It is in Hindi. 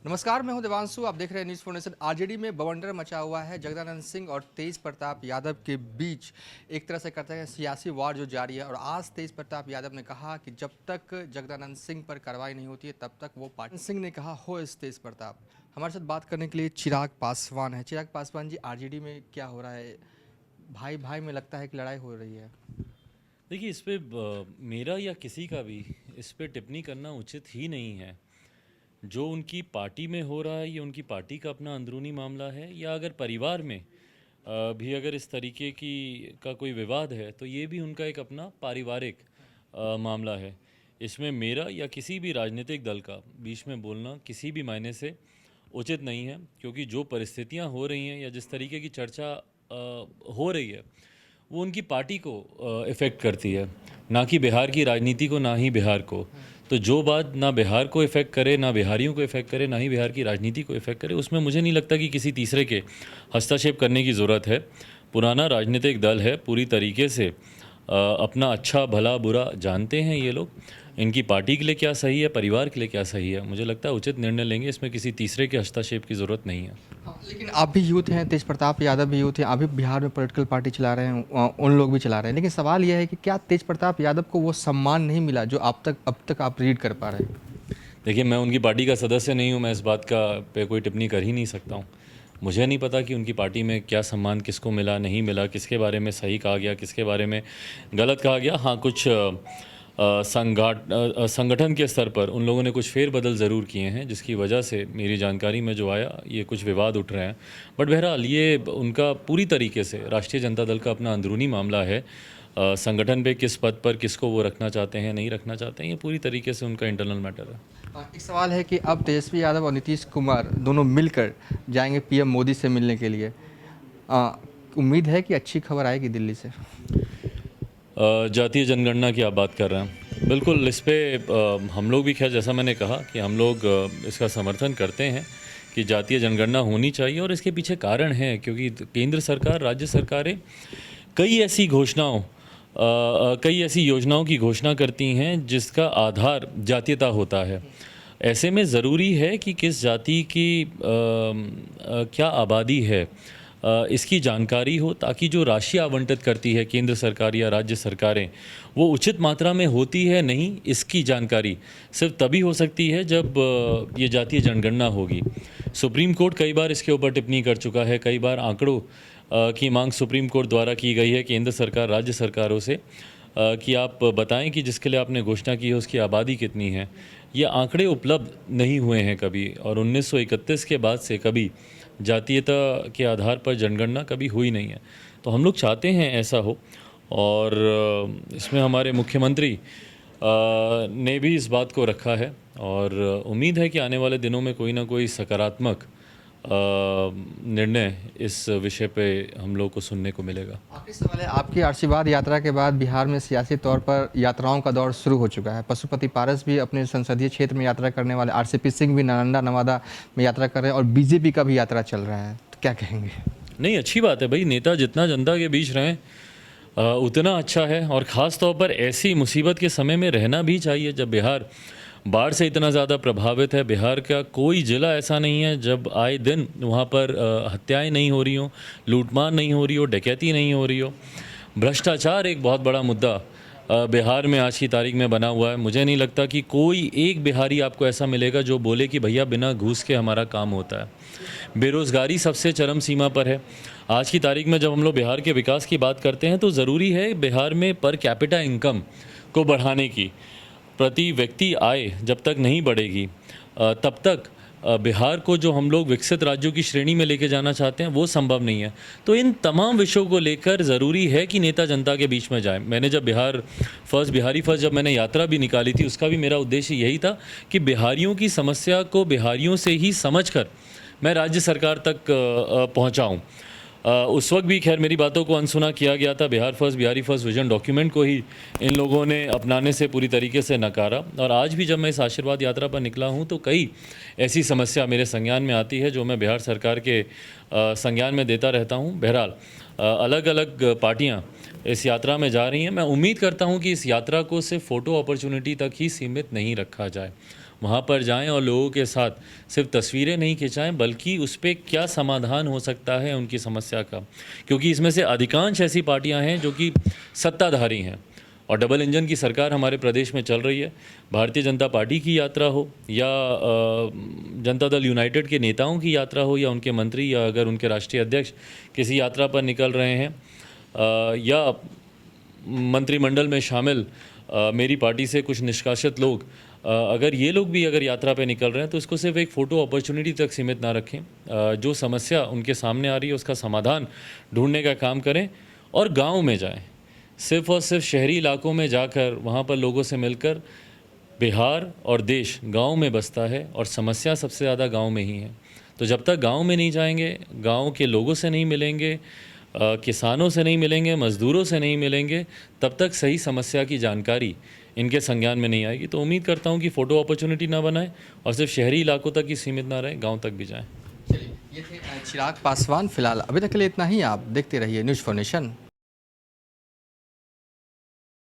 नमस्कार, मैं हूं देवांशु। आप देख रहे हैं न्यूज़ फोर नेशन। आरजेडी में बवंडर मचा हुआ है। जगदानंद सिंह और तेज प्रताप यादव के बीच एक तरह से कहते हैं सियासी वार जो जारी है। और आज तेज प्रताप यादव ने कहा कि जब तक जगदानंद सिंह पर कार्रवाई नहीं होती है तब तक वो पार्टी। सिंह ने कहा हो इस तेज प्रताप। हमारे साथ बात करने के लिए चिराग पासवान है। चिराग पासवान जी, आरजेडी में क्या हो रहा है? भाई भाई में लगता है कि लड़ाई हो रही है। देखिए, इस पे मेरा या किसी का भी इस पे टिप्पणी करना उचित ही नहीं है। जो उनकी पार्टी में हो रहा है ये उनकी पार्टी का अपना अंदरूनी मामला है, या अगर परिवार में भी अगर इस तरीके की का कोई विवाद है तो ये भी उनका एक अपना पारिवारिक मामला है। इसमें मेरा या किसी भी राजनीतिक दल का बीच में बोलना किसी भी मायने से उचित नहीं है, क्योंकि जो परिस्थितियां हो रही हैं या जिस तरीके की चर्चा हो रही है वो उनकी पार्टी को इफ़ेक्ट करती है, ना कि बिहार की राजनीति को, ना ही बिहार को। तो जो बात ना बिहार को इफ़ेक्ट करे, ना बिहारियों को इफ़ेक्ट करे, ना ही बिहार की राजनीति को इफ़ेक्ट करे, उसमें मुझे नहीं लगता कि किसी तीसरे के हस्तक्षेप करने की ज़रूरत है। पुराना राजनीतिक दल है, पूरी तरीके से अपना अच्छा भला बुरा जानते हैं ये लोग। इनकी पार्टी के लिए क्या सही है, परिवार के लिए क्या सही है, मुझे लगता है उचित निर्णय लेंगे। इसमें किसी तीसरे के हस्तक्षेप की ज़रूरत नहीं है। हाँ, लेकिन आप भी यूथ हैं, तेज प्रताप यादव भी यूथ हैं, आप भी बिहार में पॉलिटिकल पार्टी चला रहे हैं, उन लोग भी चला रहे हैं। लेकिन सवाल यह है कि क्या तेज प्रताप यादव को वो सम्मान नहीं मिला जो अब तक आप रीड कर पा रहे हैं? देखिए, मैं उनकी पार्टी का सदस्य नहीं हूँ, मैं इस बात का पे कोई टिप्पणी कर ही नहीं सकता हूँ। मुझे नहीं पता कि उनकी पार्टी में क्या सम्मान किसको मिला, नहीं मिला, किसके बारे में सही कहा गया, किसके बारे में गलत कहा गया। हाँ, कुछ संगठन के स्तर पर उन लोगों ने कुछ फेरबदल ज़रूर किए हैं, जिसकी वजह से मेरी जानकारी में जो आया ये कुछ विवाद उठ रहे हैं। बट बहरहाल ये उनका पूरी तरीके से राष्ट्रीय जनता दल का अपना अंदरूनी मामला है। संगठन पे किस पद पर किसको वो रखना चाहते हैं, नहीं रखना चाहते हैं, ये पूरी तरीके से उनका इंटरनल मैटर है। एक सवाल है कि अब तेजस्वी यादव और नीतीश कुमार दोनों मिलकर जाएंगे पीएम मोदी से मिलने के लिए। उम्मीद है कि अच्छी खबर आएगी दिल्ली से। जातीय जनगणना की आप बात कर रहे हैं, बिल्कुल इस पे हम लोग भी, खैर जैसा मैंने कहा कि हम लोग इसका समर्थन करते हैं कि जातीय जनगणना होनी चाहिए। और इसके पीछे कारण है क्योंकि केंद्र सरकार, राज्य सरकारें कई ऐसी कई ऐसी योजनाओं की घोषणा करती हैं जिसका आधार जातीयता होता है। ऐसे में ज़रूरी है कि किस जाति की क्या आबादी है इसकी जानकारी हो, ताकि जो राशि आवंटित करती है केंद्र सरकार या राज्य सरकारें वो उचित मात्रा में होती है नहीं, इसकी जानकारी सिर्फ तभी हो सकती है जब ये जातीय जनगणना होगी। सुप्रीम कोर्ट कई बार इसके ऊपर टिप्पणी कर चुका है, कई बार आंकड़ों की मांग सुप्रीम कोर्ट द्वारा की गई है केंद्र सरकार राज्य सरकारों से कि आप बताएं कि जिसके लिए आपने घोषणा की है उसकी आबादी कितनी है। ये आंकड़े उपलब्ध नहीं हुए हैं कभी, और 1931 के बाद से कभी जातीयता के आधार पर जनगणना कभी हुई नहीं है। तो हम लोग चाहते हैं ऐसा हो, और इसमें हमारे मुख्यमंत्री ने भी इस बात को रखा है, और उम्मीद है कि आने वाले दिनों में कोई ना कोई सकारात्मक निर्णय इस विषय पे हम लोग को सुनने को मिलेगा। आखिरी सवाल है, आपकी आशीर्वाद यात्रा के बाद बिहार में सियासी तौर पर यात्राओं का दौर शुरू हो चुका है। पशुपति पारस भी अपने संसदीय क्षेत्र में यात्रा करने वाले, आरसीपी सिंह भी नालंदा नवादा में यात्रा कर रहे हैं, और बीजेपी का भी यात्रा चल रहा है। तो क्या कहेंगे? नहीं, अच्छी बात है भाई, नेता जितना जनता के बीच रहें उतना अच्छा है। और ख़ास तौर पर ऐसी मुसीबत के समय में रहना भी चाहिए जब बिहार बाढ़ से इतना ज़्यादा प्रभावित है। बिहार का कोई ज़िला ऐसा नहीं है जब आए दिन वहाँ पर हत्याएं नहीं हो रही हो, लूटमार नहीं हो रही हो, डकैती नहीं हो रही हो। भ्रष्टाचार एक बहुत बड़ा मुद्दा बिहार में आज की तारीख में बना हुआ है। मुझे नहीं लगता कि कोई एक बिहारी आपको ऐसा मिलेगा जो बोले कि भैया बिना घूस के हमारा काम होता है। बेरोज़गारी सबसे चरम सीमा पर है आज की तारीख में। जब हम लोग बिहार के विकास की बात करते हैं तो ज़रूरी है बिहार में पर कैपिटा इनकम को बढ़ाने की। प्रति व्यक्ति आय जब तक नहीं बढ़ेगी तब तक बिहार को जो हम लोग विकसित राज्यों की श्रेणी में लेके जाना चाहते हैं वो संभव नहीं है। तो इन तमाम विषयों को लेकर ज़रूरी है कि नेता जनता के बीच में जाए। मैंने जब बिहारी फर्स्ट जब मैंने यात्रा भी निकाली थी, उसका भी मेरा उद्देश्य यही था कि बिहारियों की समस्या को बिहारियों से ही समझकर मैं राज्य सरकार तक पहुँचाऊँ। उस वक्त भी खैर मेरी बातों को अनसुना किया गया था। बिहारी फर्स्ट विजन डॉक्यूमेंट को ही इन लोगों ने अपनाने से पूरी तरीके से नकारा। और आज भी जब मैं इस आशीर्वाद यात्रा पर निकला हूं तो कई ऐसी समस्या मेरे संज्ञान में आती है जो मैं बिहार सरकार के संज्ञान में देता रहता हूं। बहरहाल अलग अलग पार्टियां इस यात्रा में जा रही हैं। मैं उम्मीद करता हूं कि इस यात्रा को सिर्फ फ़ोटो अपॉर्चुनिटी तक ही सीमित नहीं रखा जाए। वहाँ पर जाएं और लोगों के साथ सिर्फ तस्वीरें नहीं खिंचाएं, बल्कि उस पर क्या समाधान हो सकता है उनकी समस्या का, क्योंकि इसमें से अधिकांश ऐसी पार्टियां हैं जो कि सत्ताधारी हैं और डबल इंजन की सरकार हमारे प्रदेश में चल रही है। भारतीय जनता पार्टी की यात्रा हो या जनता दल यूनाइटेड के नेताओं की यात्रा हो या उनके मंत्री या अगर उनके राष्ट्रीय अध्यक्ष किसी यात्रा पर निकल रहे हैं या मंत्रिमंडल में शामिल मेरी पार्टी से कुछ निष्कासित लोग, अगर ये लोग भी अगर यात्रा पे निकल रहे हैं तो इसको सिर्फ एक फ़ोटो अपॉर्चुनिटी तक सीमित ना रखें। जो समस्या उनके सामने आ रही है उसका समाधान ढूंढने का काम करें और गांव में जाएं। सिर्फ और सिर्फ शहरी इलाकों में जाकर वहाँ पर लोगों से मिलकर, बिहार और देश गांव में बसता है और समस्या सबसे ज़्यादा गांव में ही है। तो जब तक गांव में नहीं जाएंगे, गांव के लोगों से नहीं मिलेंगे, किसानों से नहीं मिलेंगे, मज़दूरों से नहीं मिलेंगे, तब तक सही समस्या की जानकारी इनके संज्ञान में नहीं आएगी। तो उम्मीद करता हूं कि फ़ोटो अपॉर्चुनिटी ना बनाएं और सिर्फ शहरी इलाकों तक ही सीमित ना रहें, गांव तक भी जाएं। चलिए, ये थे चिराग पासवान। फिलहाल अभी तक के लिए इतना ही। आप देखते रहिए न्यूज़ फॉर नेशन।